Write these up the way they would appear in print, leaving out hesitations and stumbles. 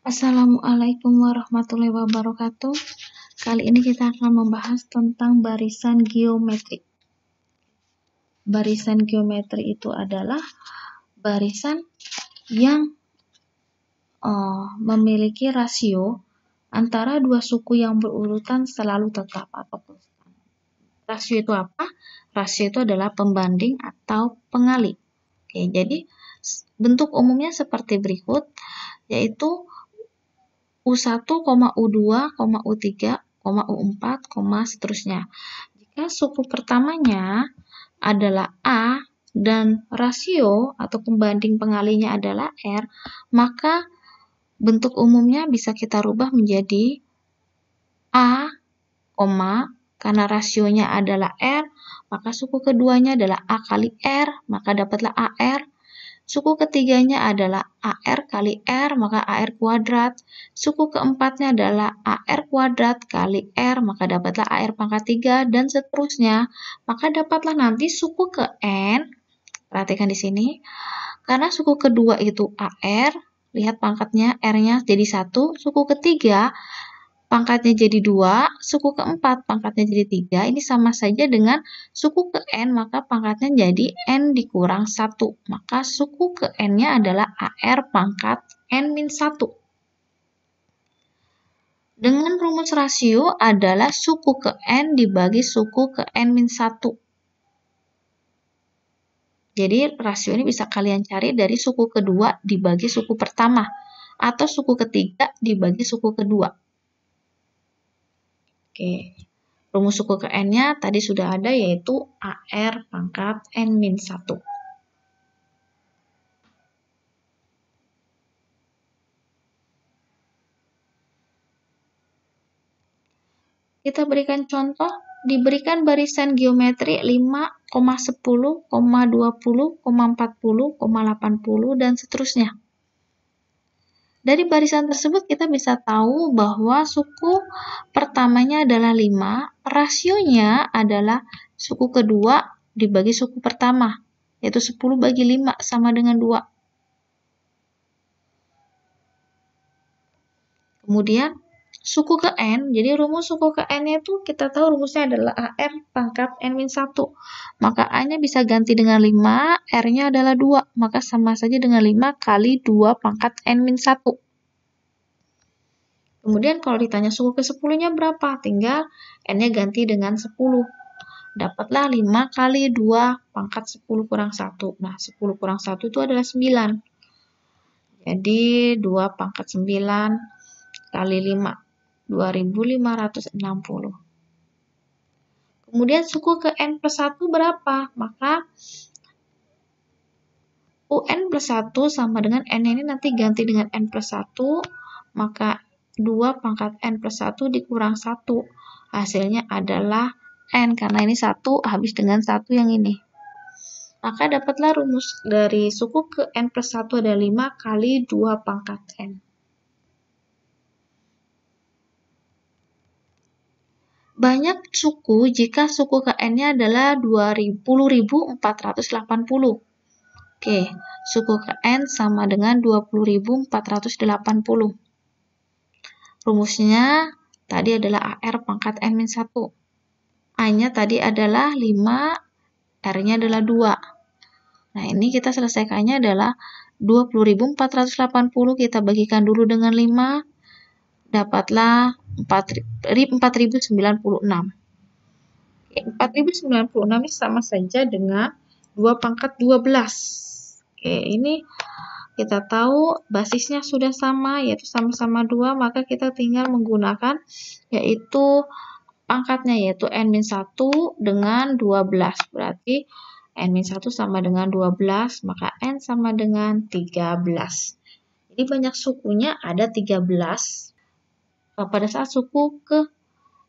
Assalamualaikum warahmatullahi wabarakatuh. Kali ini kita akan membahas tentang barisan geometri. Barisan geometri itu adalah barisan yang memiliki rasio antara dua suku yang berurutan selalu tetap atau konstan. Rasio itu apa? Rasio itu adalah pembanding atau pengali. Oke, jadi bentuk umumnya seperti berikut, yaitu U1, U2, U3, U4, seterusnya. Jika suku pertamanya adalah A dan rasio atau pembanding pengalinya adalah R, maka bentuk umumnya bisa kita rubah menjadi A, karena rasionya adalah R, maka suku keduanya adalah A kali R, maka dapatlah AR. Suku ketiganya adalah AR kali R, maka AR kuadrat. Suku keempatnya adalah AR kuadrat kali R, maka dapatlah AR pangkat 3, dan seterusnya. Maka dapatlah nanti suku ke N, perhatikan di sini, karena suku kedua itu AR, lihat pangkatnya R-nya jadi 1, suku ketiga pangkatnya jadi 2, suku keempat pangkatnya jadi 3, ini sama saja dengan suku ke N, maka pangkatnya jadi N dikurang 1. Maka suku ke N-nya adalah AR pangkat N-1. Dengan rumus rasio adalah suku ke N dibagi suku ke N-1. Jadi rasio ini bisa kalian cari dari suku kedua dibagi suku pertama, atau suku ketiga dibagi suku kedua. Oke, rumus suku ke N-nya tadi sudah ada, yaitu AR pangkat N-1. Kita berikan contoh, diberikan barisan geometri 5, 10, 20, 40, 80, dan seterusnya. Dari barisan tersebut kita bisa tahu bahwa suku pertamanya adalah 5, rasionya adalah suku kedua dibagi suku pertama, yaitu 10 bagi 5 sama dengan 2. Kemudian suku ke N, jadi rumus suku ke N itu kita tahu rumusnya adalah AR pangkat N-1. Maka A-nya bisa ganti dengan 5, R-nya adalah 2. Maka sama saja dengan 5 kali 2 pangkat N-1. Kemudian kalau ditanya suku ke 10-nya berapa? Tinggal N-nya ganti dengan 10. Dapatlah 5 kali 2 pangkat 10 kurang 1. Nah, 10 kurang 1 itu adalah 9. Jadi 2 pangkat 9 kali 5. 2560. Kemudian suku ke N plus 1 berapa? Maka UN plus 1 sama dengan N ini nanti ganti dengan N plus 1, maka 2 pangkat N plus 1 dikurang 1. Hasilnya adalah N, karena ini 1 habis dengan 1 yang ini. Maka dapatlah rumus dari suku ke N plus 1 ada 5 kali 2 pangkat N. Banyak suku jika suku ke N-nya adalah 20.480. Oke, suku ke N sama dengan 20.480. Rumusnya tadi adalah AR pangkat N-1. A-nya tadi adalah 5, R-nya adalah 2. Nah, ini kita selesaikannya adalah 20.480 kita bagikan dulu dengan 5. Dapatlah 4096. 4096 ini sama saja dengan 2 pangkat 12. Oke, ini kita tahu basisnya sudah sama, yaitu sama-sama 2, maka kita tinggal menggunakan yaitu pangkatnya, yaitu N-1 dengan 12. Berarti N-1 sama dengan 12, maka N sama dengan 13. Jadi banyak sukunya ada 13. Pada saat suku ke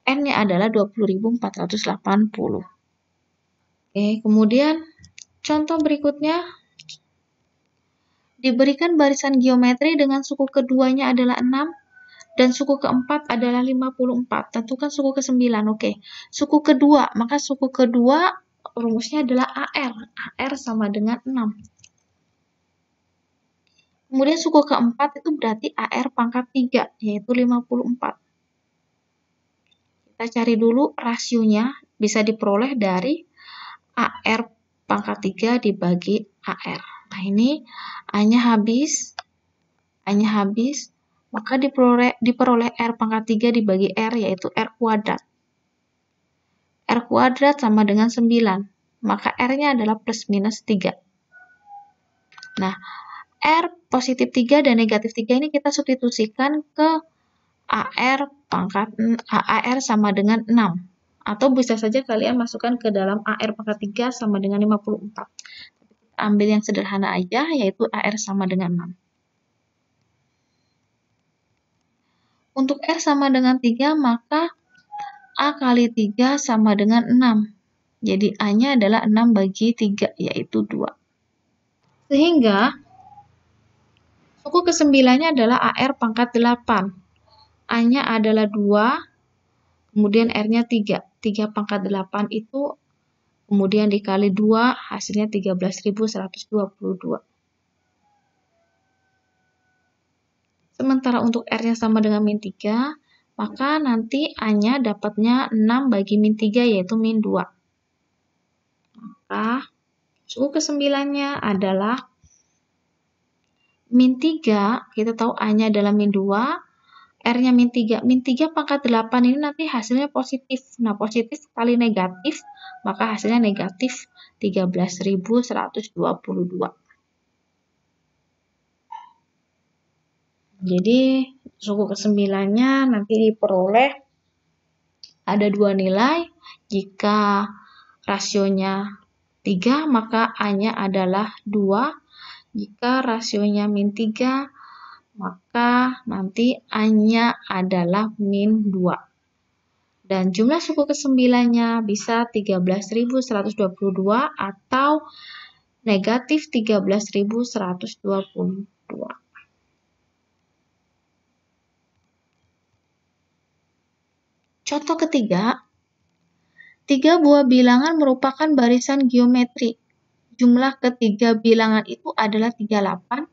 N-nya adalah 20.480. Oke, kemudian contoh berikutnya, diberikan barisan geometri dengan suku keduanya adalah 6 dan suku keempat adalah 54. Tentukan suku ke-9. Oke, suku kedua, maka suku kedua rumusnya adalah AR. AR sama dengan 6. Kemudian suku keempat itu berarti AR pangkat 3, yaitu 54. Kita cari dulu rasionya, bisa diperoleh dari AR pangkat 3 dibagi AR. Nah, ini A-nya habis, maka diperoleh R pangkat 3 dibagi R, yaitu R kuadrat. R kuadrat sama dengan 9, maka R-nya adalah plus minus 3. Nah, R positif 3 dan negatif 3 ini kita substitusikan ke AR sama dengan 6. Atau bisa saja kalian masukkan ke dalam AR pangkat 3 sama dengan 54. Ambil yang sederhana aja, yaitu AR sama dengan 6. Untuk R sama dengan 3, maka A kali 3 sama dengan 6. Jadi A-nya adalah 6 bagi 3, yaitu 2. Sehingga suku ke-9-nya adalah AR pangkat 8. A-nya adalah 2, kemudian R-nya 3. 3 pangkat 8 itu kemudian dikali 2, hasilnya 13.122. Sementara untuk R-nya sama dengan min 3, maka nanti A-nya dapatnya 6 bagi min 3, yaitu min 2. Maka suku ke-9-nya adalah min 3, kita tahu A-nya adalah min 2, R-nya min 3. Min 3 pangkat 8 ini nanti hasilnya positif. Nah, positif kali negatif, maka hasilnya negatif 13.122. Jadi, suku ke-9-nya nanti diperoleh ada 2 nilai. Jika rasionya 3, maka A-nya adalah 2. Jika rasionya min 3, maka nanti A-nya adalah min 2. Dan jumlah suku ke-9-nya bisa 13.122 atau negatif 13.122. Contoh ketiga, 3 buah bilangan merupakan barisan geometri. Jumlah ketiga bilangan itu adalah 38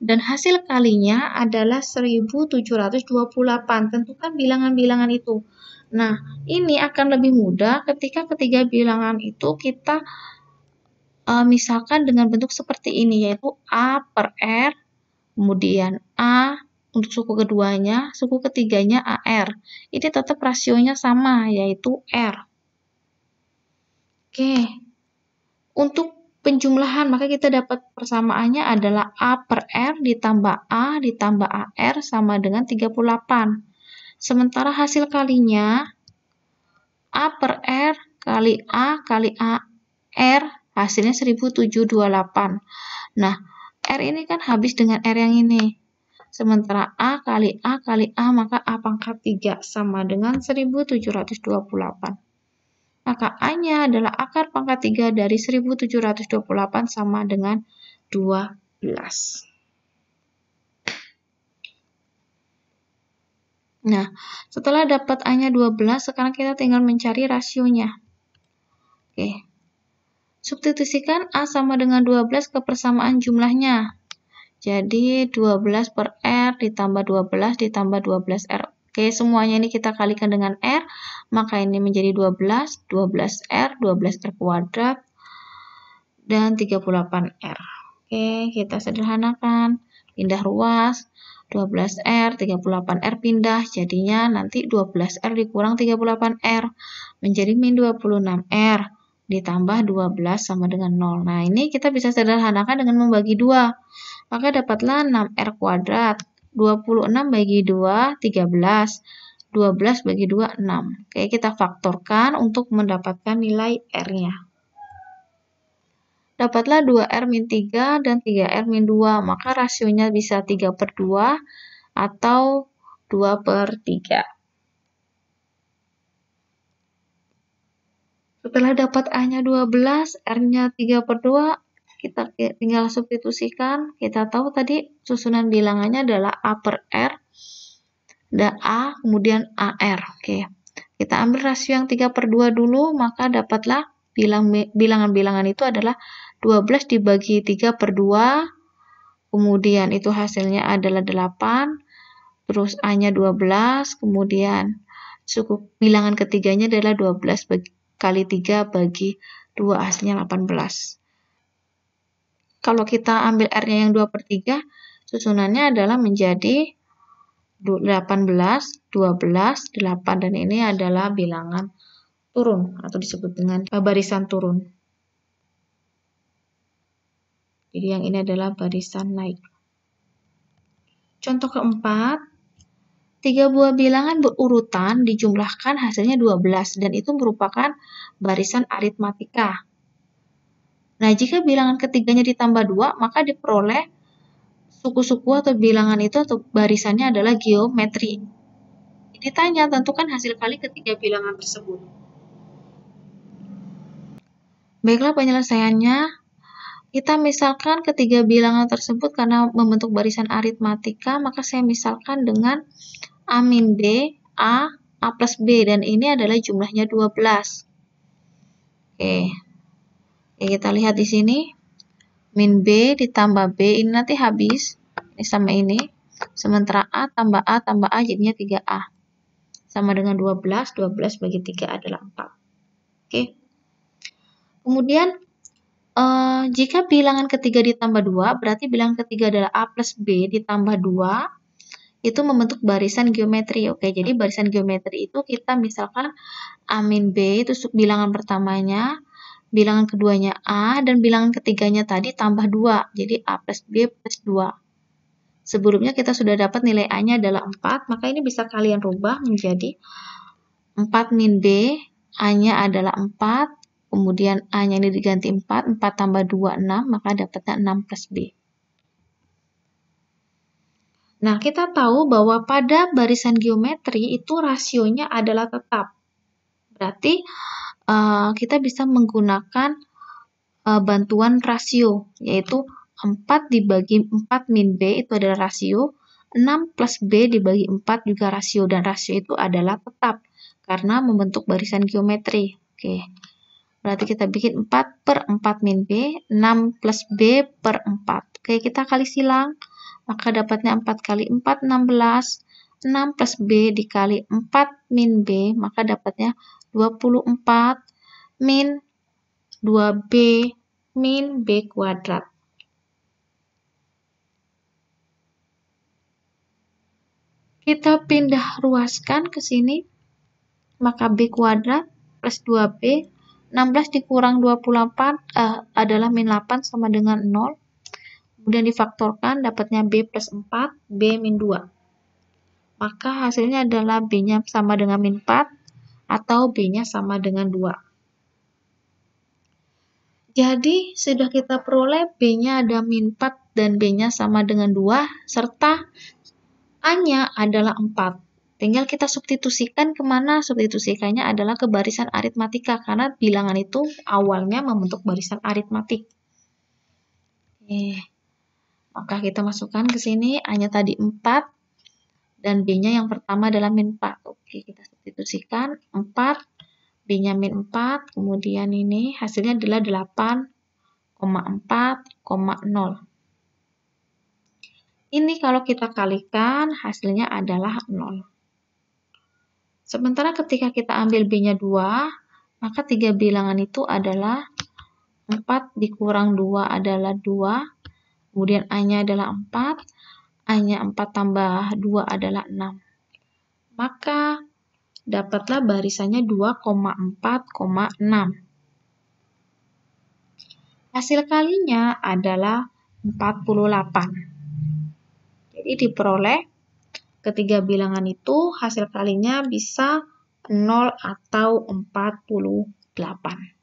dan hasil kalinya adalah 1728. Tentukan bilangan-bilangan itu. Nah, ini akan lebih mudah ketika ketiga bilangan itu kita misalkan dengan bentuk seperti ini, yaitu A per R, kemudian A untuk suku keduanya, suku ketiganya AR. Ini tetap rasionya sama, yaitu R. Oke, untuk penjumlahan, maka kita dapat persamaannya adalah A per R ditambah AR sama dengan 38. Sementara hasil kalinya, A per R kali AR, hasilnya 1728. Nah, R ini kan habis dengan R yang ini. Sementara A kali A, maka A pangkat 3 sama dengan 1728. Maka A-nya adalah akar pangkat 3 dari 1728 sama dengan 12. Nah, setelah dapat A-nya 12, sekarang kita tinggal mencari rasionya. Oke. Substitusikan A sama dengan 12 ke persamaan jumlahnya. Jadi 12 per R ditambah 12 ditambah 12R. Oke, semuanya ini kita kalikan dengan R, maka ini menjadi 12, 12R, 12R kuadrat, dan 38R. Oke, kita sederhanakan, pindah ruas, 12R, 38R pindah, jadinya nanti 12R dikurang 38R, menjadi min 26R, ditambah 12 sama dengan 0. Nah, ini kita bisa sederhanakan dengan membagi 2. Maka dapatlah 6R kuadrat. 26 bagi 2, 13. 12 bagi 2, 6. Oke, kita faktorkan untuk mendapatkan nilai R-nya. Dapatlah 2R min 3 dan 3R min 2. Maka rasionya bisa 3 per 2 atau 2 per 3. Setelah dapat A-nya 12, R-nya 3 per 2, kita tinggal substitusikan. Kita tahu tadi susunan bilangannya adalah A per R, dan A, kemudian AR. Oke. Kita ambil rasio yang 3 per 2 dulu, maka dapatlah bilangan-bilangan itu adalah 12 dibagi 3 per 2, kemudian itu hasilnya adalah 8, terus A-nya 12, kemudian suku bilangan ketiganya adalah 12 kali 3 bagi 2, hasilnya 18. Kalau kita ambil R-nya yang 2/3, susunannya adalah menjadi 18, 12, 8, dan ini adalah bilangan turun atau disebut dengan barisan turun. Jadi yang ini adalah barisan naik. Contoh keempat, 3 buah bilangan berurutan dijumlahkan hasilnya 12 dan itu merupakan barisan aritmatika. Nah, jika bilangan ketiganya ditambah 2, maka diperoleh suku-suku atau bilangan itu atau barisannya adalah geometri. Ditanya, tentukan hasil kali ketiga bilangan tersebut. Baiklah penyelesaiannya. Kita misalkan ketiga bilangan tersebut karena membentuk barisan aritmatika, maka saya misalkan dengan A min B, A plus B, dan ini adalah jumlahnya 12. Oke, kita lihat di sini, min B ditambah B, ini nanti habis, ini sama ini, sementara A tambah A jadinya 3A. Sama dengan 12, 12 bagi 3 adalah 4. Oke. Kemudian, jika bilangan ketiga ditambah 2, berarti bilangan ketiga adalah A plus B ditambah 2, itu membentuk barisan geometri. Oke, jadi barisan geometri itu kita misalkan A min B, itu bilangan pertamanya, bilangan keduanya A, dan bilangan ketiganya tadi tambah 2, jadi A plus B plus 2. Sebelumnya kita sudah dapat nilai A-nya adalah 4, maka ini bisa kalian rubah menjadi 4 min B, A-nya adalah 4, kemudian A-nya ini diganti 4, 4 tambah 2, 6, maka dapatnya 6 plus B. Nah, kita tahu bahwa pada barisan geometri itu rasionya adalah tetap. Berarti kita bisa menggunakan bantuan rasio, yaitu 4 dibagi 4 min B itu adalah rasio, 6 plus B dibagi 4 juga rasio, dan rasio itu adalah tetap karena membentuk barisan geometri. Oke. Berarti kita bikin 4 per 4 min B, 6 plus B per 4. Oke, kita kali silang, maka dapatnya 4 kali 4, 16. 6 plus B dikali 4 min B, maka dapatnya 24 min 2B min B kuadrat. Kita pindah ruaskan ke sini, maka B kuadrat plus 2B, 16 dikurang 28 adalah min 8 sama dengan 0. Kemudian difaktorkan, dapatnya B plus 4, B min 2. Maka hasilnya adalah B-nya sama dengan min 4, atau B-nya sama dengan 2. Jadi, sudah kita peroleh B-nya ada min 4 dan B-nya sama dengan 2, serta A-nya adalah 4. Tinggal kita substitusikan kemana? Substitusikannya adalah ke barisan aritmatika, karena bilangan itu awalnya membentuk barisan aritmatik. Oke. Maka kita masukkan ke sini, A-nya tadi 4, dan B-nya yang pertama adalah min 4. Oke, kita substitusikan 4, B-nya min 4, kemudian ini hasilnya adalah 8,4,0. Ini kalau kita kalikan, hasilnya adalah 0. Sementara ketika kita ambil B-nya 2, maka 3 bilangan itu adalah 4 dikurang 2 adalah 2, kemudian A-nya adalah 4, A-nya 4 tambah 2 adalah 6. Maka dapatlah barisannya 2,4,6. Hasil kalinya adalah 48. Jadi diperoleh ketiga bilangan itu hasil kalinya bisa 0 atau 48.